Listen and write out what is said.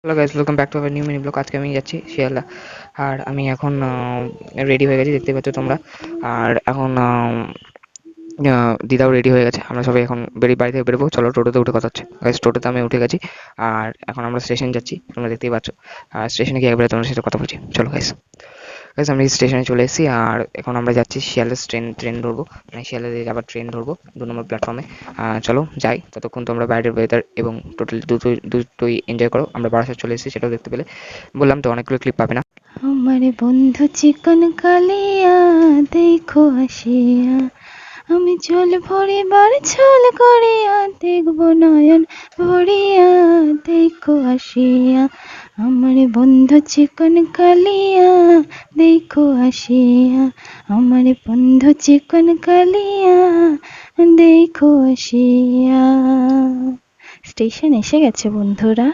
Hello guys, welcome back to our new mini blog. আজকে আমি যাচ্ছি শিয়ালদা, আর আমি এখন রেডি হয়ে গেছি, দেখতে পাচ্ছ তোমরা। আর এখন দিদাও রেডি হয়ে গেছে, আমরা সবাই এখন বাড়ি থেকে বেরোবো। চলো টোটোতে উঠে কথা হচ্ছে। গাইস, টোটোতে আমি উঠে গেছি, আর এখন আমরা স্টেশন যাচ্ছি, তোমরা দেখতেই পাচ্ছ। আর স্টেশনে গিয়ে একবারে তোমার সাথে কথা বলছি। চলো গাইস। গাইস, আমরা স্টেশনে চলে এসেছি, আর এখন আমরা যাচ্ছি শিয়ালদা ট্রেন ধরবো, মানে শিয়ালদা দিয়ে আবার ট্রেন ধরবো 2 নম্বর প্ল্যাটফর্মে। চলো যাই, ততক্ষণ তোমরা বাইরের ওয়েদার এবং টোটাল দুটোই এনজয় করো। আমরা বারাসাত চলে এসেছি, সেটাও দেখতে পেলে। বললাম তো, অনেকগুলো ক্লিপ পাবে না। আমার বন্ধু চিকন কালিয়া দেখো আসিয়া, আমি জল ভরিবার ছল করিয়া, দেখব নয়ন ভরিয়া দেখো আসিয়া। আমার বন্ধু চিকন কালিয়া দেখো আসিয়া, আমার বন্ধু চিকন কালিয়া দেখো আসিয়া। স্টেশন এসে গেছে বন্ধুরা।